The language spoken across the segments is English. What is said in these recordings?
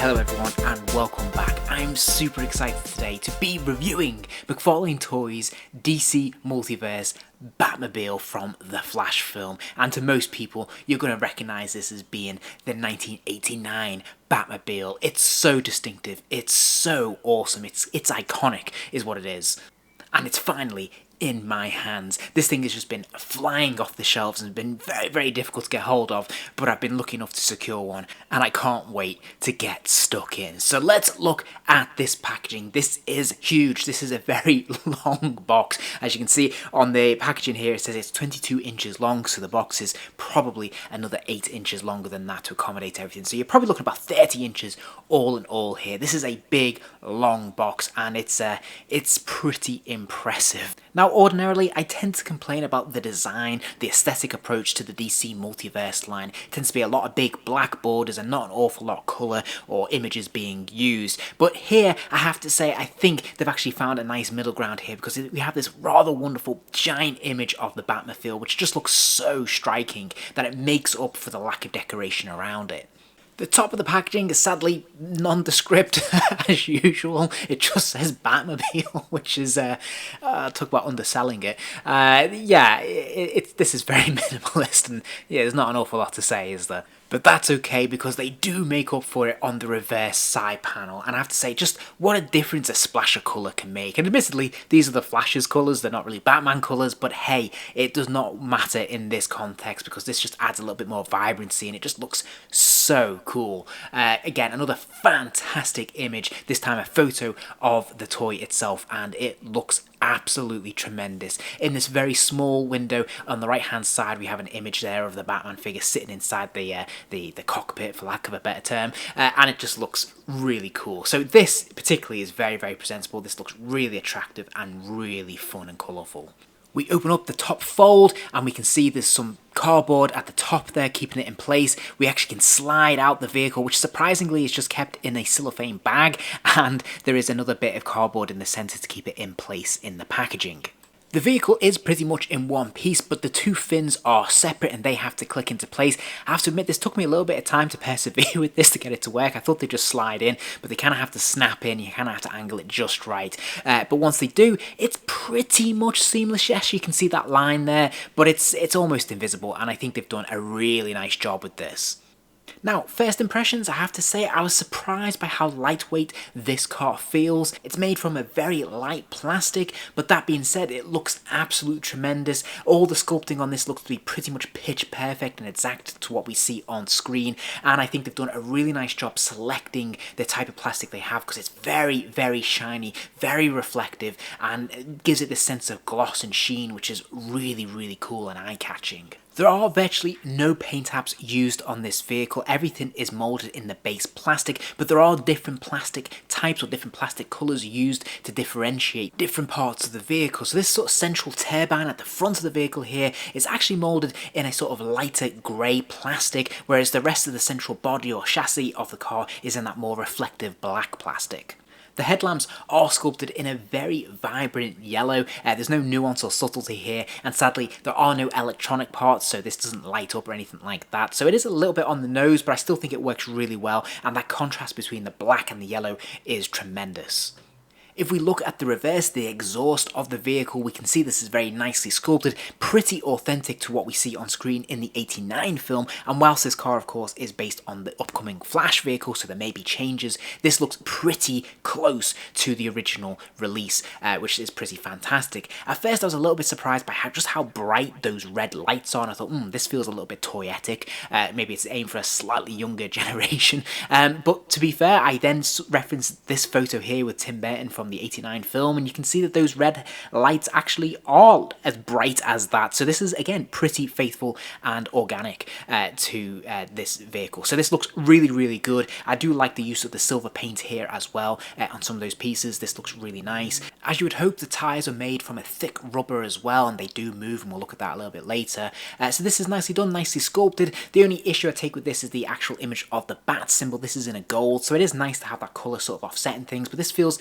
Hello everyone and welcome back. I'm super excited today to be reviewing McFarlane Toys DC Multiverse Batmobile from the Flash film. And to most people, you're going to recognise this as being the 1989 Batmobile. It's so distinctive, it's so awesome, it's iconic is what it is. And it's finally in my hands. This thing has just been flying off the shelves and been very, very difficult to get hold of, but I've been lucky enough to secure one and I can't wait to get stuck in. So let's look at this packaging. This is huge. This is a very long box. As you can see on the packaging here, it says it's 22 inches long, so the box is probably another 8 inches longer than that to accommodate everything. So you're probably looking at about 30 inches all in all here. This is a big, long box and it's pretty impressive. Now, ordinarily, I tend to complain about the design, the aesthetic approach to the DC Multiverse line. It tends to be a lot of big black borders and not an awful lot of colour or images being used. But here, I have to say, I think they've actually found a nice middle ground here because we have this rather wonderful giant image of the Batmobile, which just looks so striking that it makes up for the lack of decoration around it. The top of the packaging is sadly nondescript as usual. It just says Batmobile, which is talk about underselling it. This is very minimalist, and yeah, there's not an awful lot to say, is there? But that's okay because they do make up for it on the reverse side panel. And I have to say, just what a difference a splash of colour can make. And admittedly, these are the Flash's colours, they're not really Batman colours, but hey, it does not matter in this context because this just adds a little bit more vibrancy and it just looks so cool. Again, another fantastic image, this time a photo of the toy itself, and it looks absolutely tremendous. In this very small window on the right hand side, we have an image there of the Batman figure sitting inside the cockpit, for lack of a better term, and it just looks really cool. So this particularly is very, very presentable. This looks really attractive and really fun and colourful. We open up the top fold and we can see there's some cardboard at the top there keeping it in place. We actually can slide out the vehicle, which surprisingly is just kept in a cellophane bag, and there is another bit of cardboard in the centre to keep it in place in the packaging. The vehicle is pretty much in one piece, but the two fins are separate and they have to click into place. I have to admit, this took me a little bit of time to persevere with this to get it to work. I thought they'd just slide in, but they kind of have to snap in. You kind of have to angle it just right. But once they do, it's pretty much seamless. Yes, you can see that line there, but it's almost invisible, and I think they've done a really nice job with this. Now, first impressions, I have to say I was surprised by how lightweight this car feels. It's made from a very light plastic, but that being said, it looks absolutely tremendous. All the sculpting on this looks to be pretty much pitch perfect and exact to what we see on screen, and I think they've done a really nice job selecting the type of plastic they have because it's very, very shiny, very reflective, and it gives it this sense of gloss and sheen, which is really, really cool and eye-catching. There are virtually no paint apps used on this vehicle. Everything is moulded in the base plastic, but there are different plastic types or different plastic colours used to differentiate different parts of the vehicle. So this sort of central turbine at the front of the vehicle here is actually moulded in a sort of lighter grey plastic, whereas the rest of the central body or chassis of the car is in that more reflective black plastic. The headlamps are sculpted in a very vibrant yellow. There's no nuance or subtlety here, and sadly there are no electronic parts, so this doesn't light up or anything like that. So it is a little bit on the nose, but I still think it works really well, and that contrast between the black and the yellow is tremendous. If we look at the reverse, the exhaust of the vehicle, we can see this is very nicely sculpted, pretty authentic to what we see on screen in the '89 film, and whilst this car of course is based on the upcoming Flash vehicle, so there may be changes, this looks pretty close to the original release, which is pretty fantastic. At first I was a little bit surprised by how bright those red lights are, and I thought, this feels a little bit toyetic, maybe it's aimed for a slightly younger generation, but to be fair, I then referenced this photo here with Tim Burton from the '89 film, and you can see that those red lights actually are as bright as that. So this is again pretty faithful and organic to this vehicle. So this looks really, really good. I do like the use of the silver paint here as well on some of those pieces. This looks really nice. As you would hope, the tyres are made from a thick rubber as well, and they do move, and we'll look at that a little bit later. So this is nicely done, nicely sculpted. The only issue I take with this is the actual image of the bat symbol. This is in a gold, so it is nice to have that colour sort of offsetting things, but this feels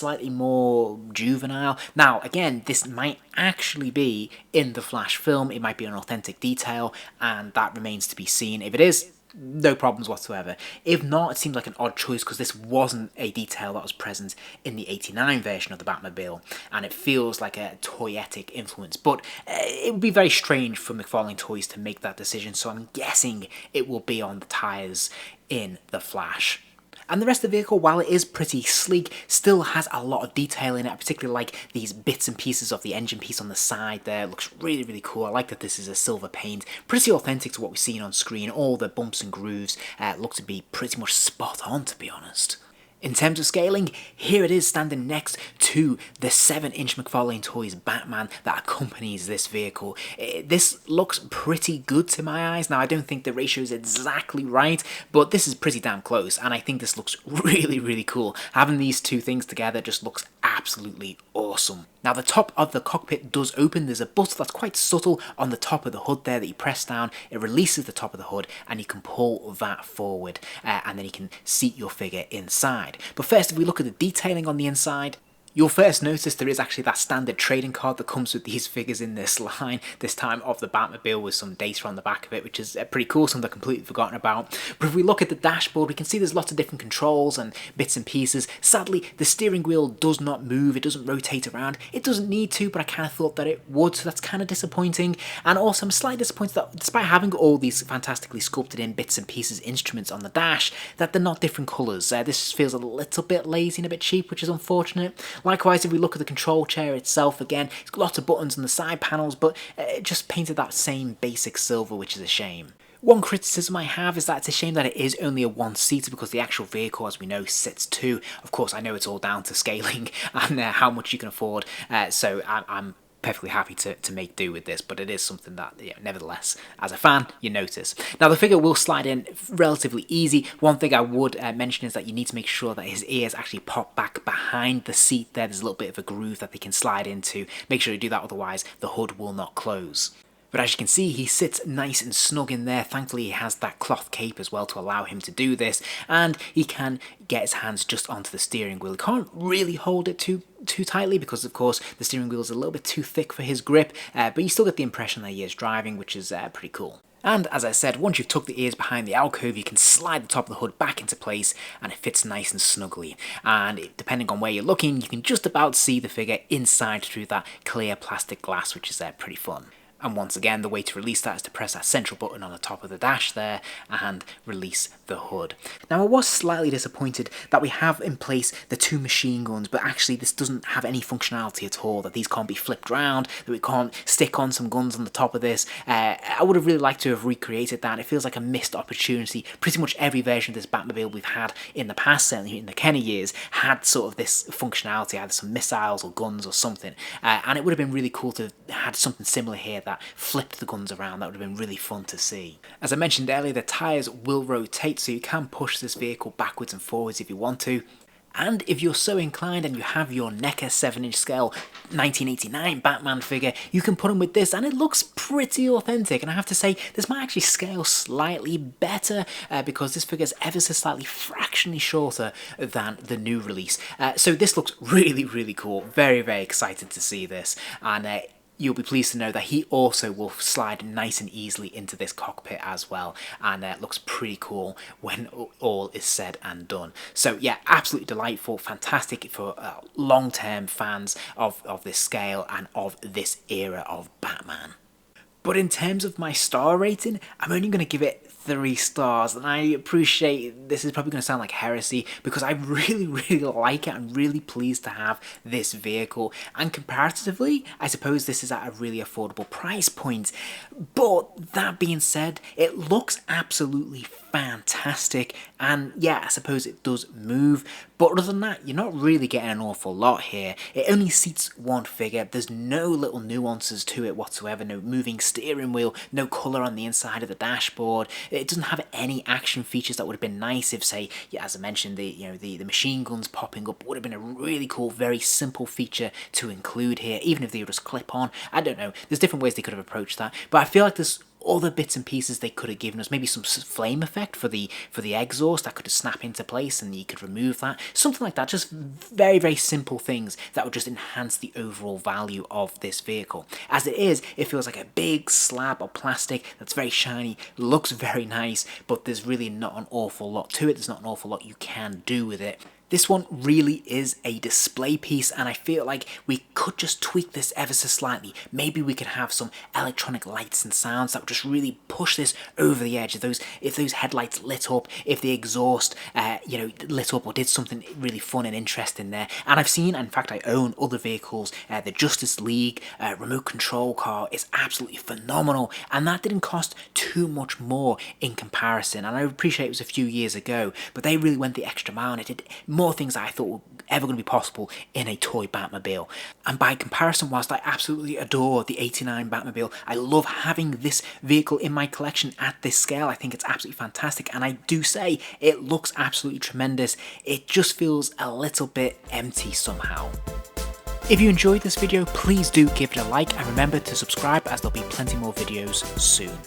slightly more juvenile. Now, again, this might actually be in the Flash film. It might be an authentic detail, and that remains to be seen. If it is, no problems whatsoever. If not, it seems like an odd choice because this wasn't a detail that was present in the 89 version of the Batmobile, and it feels like a toyetic influence. But it would be very strange for McFarlane Toys to make that decision, so I'm guessing it will be on the tyres in the Flash. And the rest of the vehicle, while it is pretty sleek, still has a lot of detail in it. I particularly like these bits and pieces of the engine piece on the side there. It looks really, really cool. I like that this is a silver paint. Pretty authentic to what we've seen on screen. All the bumps and grooves look to be pretty much spot on, to be honest. In terms of scaling, here it is standing next to the 7-inch McFarlane Toys Batman that accompanies this vehicle. This looks pretty good to my eyes. Now, I don't think the ratio is exactly right, but this is pretty damn close, and I think this looks really, really cool. Having these two things together just looks absolutely awesome. Now, the top of the cockpit does open. There's a button that's quite subtle on the top of the hood there that you press down. It releases the top of the hood, and you can pull that forward, and then you can seat your figure inside. But first, if we look at the detailing on the inside, you'll first notice there is actually that standard trading card that comes with these figures in this line, this time of the Batmobile with some data on the back of it, which is pretty cool, something I've completely forgotten about. But if we look at the dashboard, we can see there's lots of different controls and bits and pieces. Sadly, the steering wheel does not move, it doesn't rotate around. It doesn't need to, but I kind of thought that it would, so that's kind of disappointing. And also, I'm slightly disappointed that despite having all these fantastically sculpted in bits and pieces instruments on the dash, that they're not different colours. This feels a little bit lazy and a bit cheap, which is unfortunate. Likewise, if we look at the control chair itself, again, it's got lots of buttons on the side panels, but it just painted that same basic silver, which is a shame. One criticism I have is that it's a shame that it is only a one-seater because the actual vehicle, as we know, sits two. Of course, I know it's all down to scaling and how much you can afford, so I'm perfectly happy to make do with this, but it is something that, nevertheless, as a fan, you notice. Now, the figure will slide in relatively easy. One thing I would mention is that you need to make sure that his ears actually pop back behind the seat there. There's a little bit of a groove that they can slide into. Make sure you do that, otherwise the hood will not close. But as you can see, he sits nice and snug in there. Thankfully, he has that cloth cape as well to allow him to do this, and he can get his hands just onto the steering wheel. He can't really hold it too tightly because, of course, the steering wheel is a little bit too thick for his grip, but you still get the impression that he is driving, which is pretty cool. And as I said, once you've tucked the ears behind the alcove, you can slide the top of the hood back into place and it fits nice and snugly. And depending on where you're looking, you can just about see the figure inside through that clear plastic glass, which is pretty fun. And once again, the way to release that is to press that central button on the top of the dash there and release the hood. Now, I was slightly disappointed that we have in place the two machine guns, but actually this doesn't have any functionality at all, that these can't be flipped around, that we can't stick on some guns on the top of this. I would have really liked to have recreated that. It feels like a missed opportunity. Pretty much every version of this Batmobile we've had in the past, certainly in the Kenny years, had sort of this functionality, either some missiles or guns or something. And it would have been really cool to have had something similar here that flipped the guns around. That would have been really fun to see. As I mentioned earlier, the tyres will rotate, so you can push this vehicle backwards and forwards if you want to. And if you're so inclined and you have your NECA 7-inch scale 1989 Batman figure, you can put him with this and it looks pretty authentic. And I have to say, this might actually scale slightly better because this figure is ever so slightly fractionally shorter than the new release. So this looks really, really cool. Very, very excited to see this. And you'll be pleased to know that he also will slide nice and easily into this cockpit as well, and it looks pretty cool when all is said and done. So yeah, absolutely delightful, fantastic for long-term fans of this scale and of this era of Batman. But in terms of my star rating, I'm only going to give it 3 stars, and I appreciate this is probably going to sound like heresy because I really, really like it. I'm really pleased to have this vehicle, and comparatively, I suppose this is at a really affordable price point. But that being said, it looks absolutely fantastic, and yeah, I suppose it does move, but other than that, you're not really getting an awful lot here. It only seats one figure. There's no little nuances to it whatsoever, no moving steering wheel, no colour on the inside of the dashboard. It doesn't have any action features that would have been nice if, say, yeah, as I mentioned, the machine guns popping up would have been a really cool, very simple feature to include here, even if they were just clip on. I don't know, there's different ways they could have approached that, but I feel like there's other bits and pieces they could have given us. Maybe some flame effect for the exhaust that could just snap into place and you could remove that. Something like that. Just very, very simple things that would just enhance the overall value of this vehicle. As it is, it feels like a big slab of plastic that's very shiny, looks very nice, but there's really not an awful lot to it. There's not an awful lot you can do with it. This one really is a display piece, and I feel like we could just tweak this ever so slightly. Maybe we could have some electronic lights and sounds that would just really push this over the edge. If those headlights lit up, if the exhaust lit up or did something really fun and interesting there. And I've seen, in fact I own other vehicles, the Justice League remote control car is absolutely phenomenal, and that didn't cost too much more in comparison. And I appreciate it was a few years ago, but they really went the extra mile and it did more things that I thought were ever going to be possible in a toy Batmobile. And by comparison, whilst I absolutely adore the '89 Batmobile, I love having this vehicle in my collection at this scale. I think it's absolutely fantastic, and I do say it looks absolutely tremendous. It just feels a little bit empty somehow. If you enjoyed this video, please do give it a like, and remember to subscribe as there'll be plenty more videos soon.